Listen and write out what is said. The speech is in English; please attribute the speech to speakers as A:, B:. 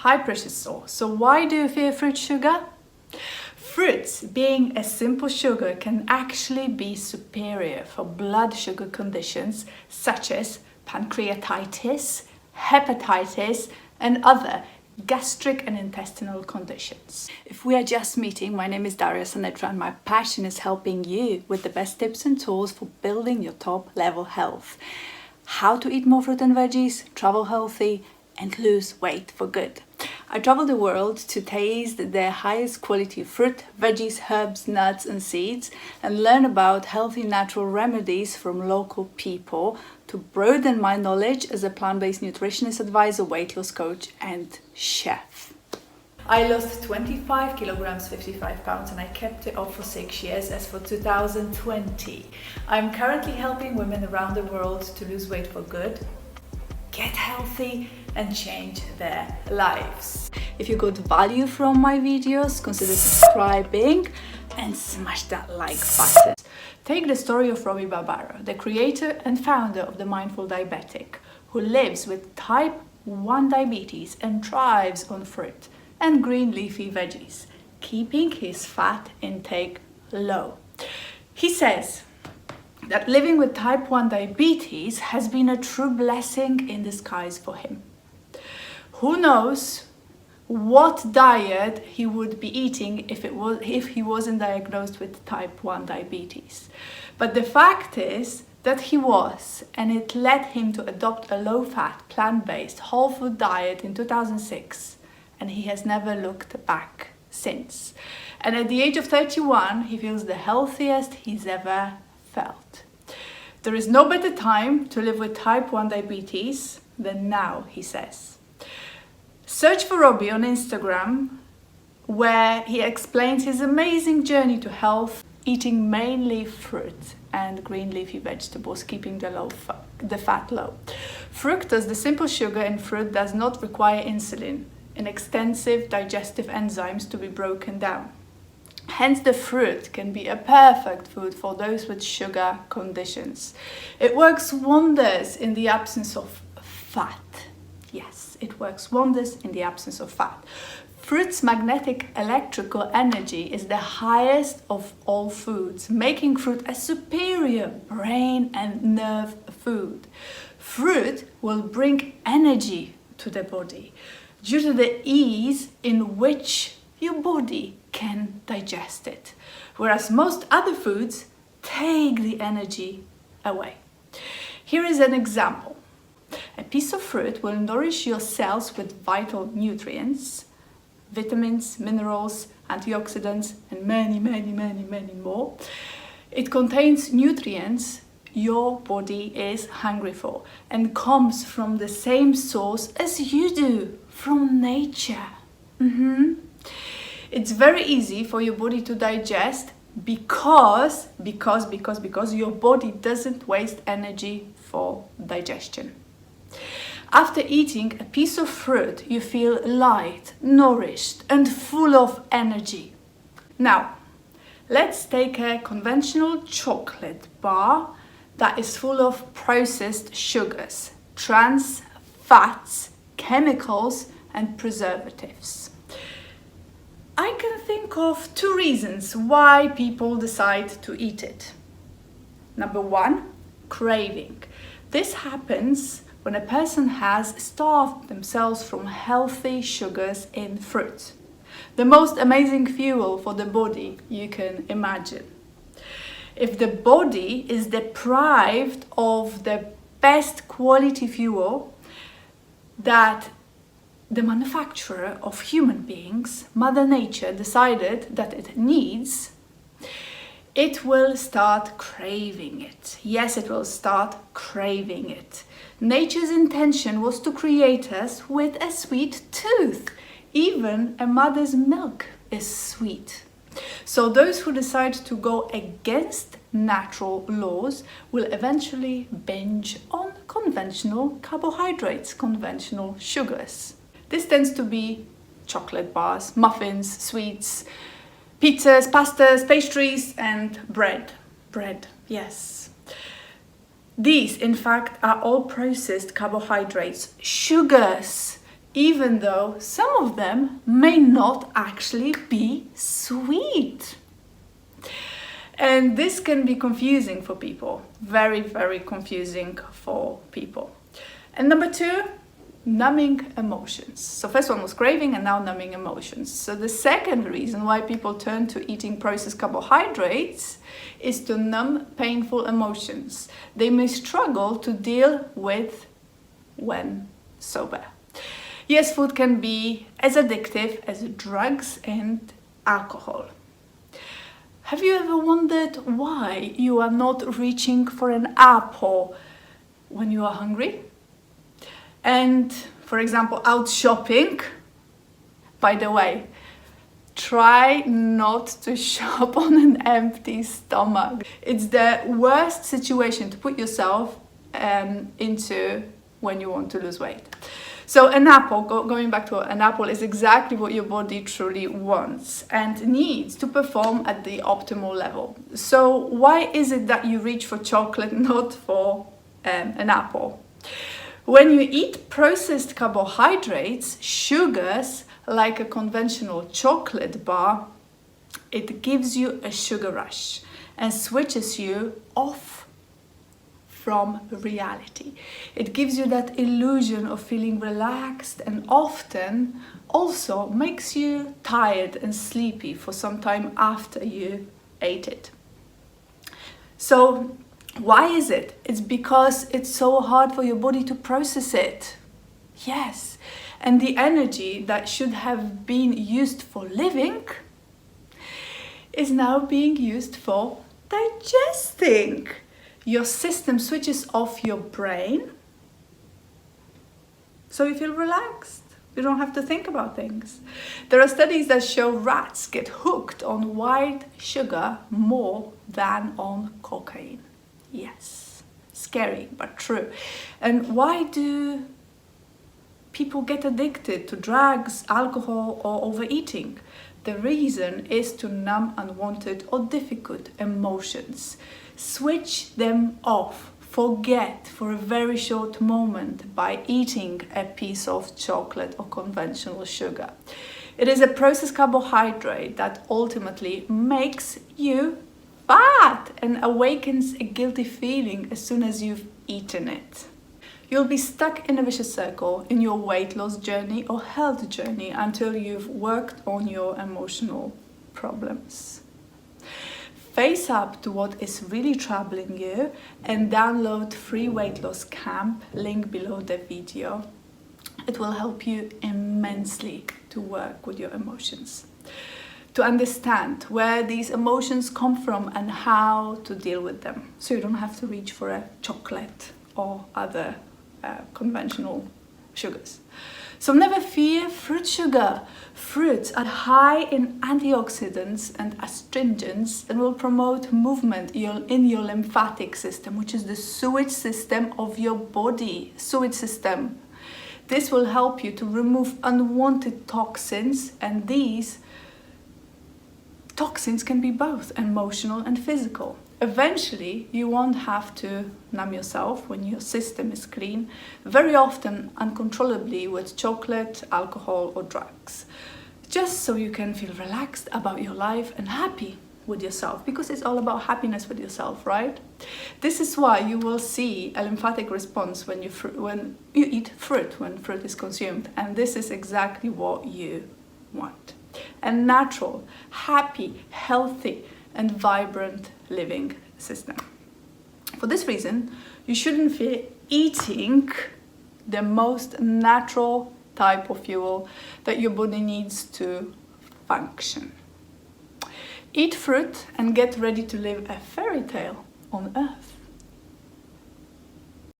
A: Hi precious soul, so why do you fear fruit sugar? Fruits, being a simple sugar, can actually be superior for blood sugar conditions such as pancreatitis, hepatitis and other gastric and intestinal conditions. If we are just meeting, my name is Daria Sanetra and my passion is helping you with the best tips and tools for building your top level health. How to eat more fruit and veggies, travel healthy and lose weight for good. I travel the world to taste the highest quality fruit, veggies, herbs, nuts and seeds and learn about healthy natural remedies from local people to broaden my knowledge as a plant-based nutritionist, advisor, weight loss coach and chef. I lost 25 kilograms, 55 pounds and I kept it off for 6 years as for 2020. I'm currently helping women around the world to lose weight for good, get healthy and change their lives. If you got value from my videos, consider subscribing and smash that like button. Take the story of Robbie Barbaro, the creator and founder of the Mindful Diabetic, who lives with type 1 diabetes and thrives on fruit and green leafy veggies, keeping his fat intake low. He says that living with type 1 diabetes has been a true blessing in disguise for him. Who knows what diet he would be eating if he wasn't diagnosed with type 1 diabetes. But the fact is that he was, and it led him to adopt a low-fat, plant-based, whole food diet in 2006, and he has never looked back since. And at the age of 31, he feels the healthiest he's ever felt. There is no better time to live with type 1 diabetes than now, he says. Search for Robbie on Instagram, where he explains his amazing journey to health, eating mainly fruit and green leafy vegetables, keeping the fat low. Fructose, the simple sugar in fruit, does not require insulin and extensive digestive enzymes to be broken down. Hence, the fruit can be a perfect food for those with sugar conditions. It works wonders in the absence of fat. Yes, it works wonders in the absence of fat. Fruit's magnetic electrical energy is the highest of all foods, making fruit a superior brain and nerve food. Fruit will bring energy to the body due to the ease in which your body can digest it, whereas most other foods take the energy away. Here is an example. A piece of fruit will nourish your cells with vital nutrients, vitamins, minerals, antioxidants, and many more. It contains nutrients your body is hungry for and comes from the same source as you do, from nature. It's very easy for your body to digest because your body doesn't waste energy for digestion. After eating a piece of fruit, you feel light, nourished, and full of energy. Now, let's take a conventional chocolate bar that is full of processed sugars, trans fats, chemicals, and preservatives. I can think of 2 reasons why people decide to eat it. Number 1, craving. This happens when a person has starved themselves from healthy sugars in fruit. The most amazing fuel for the body you can imagine. If the body is deprived of the best quality fuel that the manufacturer of human beings, Mother Nature, decided that it needs, it will start craving it. Yes, it will start craving it. Nature's intention was to create us with a sweet tooth. Even a mother's milk is sweet. So those who decide to go against natural laws will eventually binge on conventional carbohydrates, conventional sugars. This tends to be chocolate bars, muffins, sweets, pizzas, pastas, pastries, and bread. Bread, yes. These, in fact, are all processed carbohydrates, sugars, even though some of them may not actually be sweet. And this can be confusing for people, very, very confusing for people. And number 2, numbing emotions. So first one was craving and now numbing emotions. So the second reason why people turn to eating processed carbohydrates is to numb painful emotions they may struggle to deal with when sober. Yes, food can be as addictive as drugs and alcohol. Have you ever wondered why you are not reaching for an apple when you are hungry? And, for example, out shopping, by the way, try not to shop on an empty stomach. It's the worst situation to put yourself into when you want to lose weight. So an apple, going back to an apple, is exactly what your body truly wants and needs to perform at the optimal level. So why is it that you reach for chocolate, not for an apple? When you eat processed carbohydrates, sugars, like a conventional chocolate bar, it gives you a sugar rush and switches you off from reality. It gives you that illusion of feeling relaxed and often also makes you tired and sleepy for some time after you ate it. So why is it? It's because it's so hard for your body to process it. Yes, and the energy that should have been used for living is now being used for digesting. Your system switches off your brain so you feel relaxed. You don't have to think about things. There are studies that show rats get hooked on white sugar more than on cocaine. Yes, scary but true. And why do people get addicted to drugs, alcohol, or overeating? The reason is to numb unwanted or difficult emotions. Switch them off, forget for a very short moment by eating a piece of chocolate or conventional sugar. It is a processed carbohydrate that ultimately makes you fat and awakens a guilty feeling as soon as you've eaten it. You'll be stuck in a vicious circle in your weight loss journey or health journey until you've worked on your emotional problems. Face up to what is really troubling you and download free weight loss camp, link below the video. It will help you immensely to work with your emotions, to understand where these emotions come from and how to deal with them, so you don't have to reach for a chocolate or other conventional sugars. So never fear fruit sugar. Fruits are high in antioxidants and astringents and will promote movement in your lymphatic system, which is the sewage system of your body. Sewage system. This will help you to remove unwanted toxins, and these toxins can be both emotional and physical. Eventually, you won't have to numb yourself when your system is clean, very often uncontrollably with chocolate, alcohol, or drugs, just so you can feel relaxed about your life and happy with yourself, because it's all about happiness with yourself, right? This is why you will see a lymphatic response when you eat fruit, when fruit is consumed, and this is exactly what you want. A natural, happy, healthy, and vibrant living system. For this reason, you shouldn't fear eating the most natural type of fuel that your body needs to function. Eat fruit and get ready to live a fairy tale on Earth.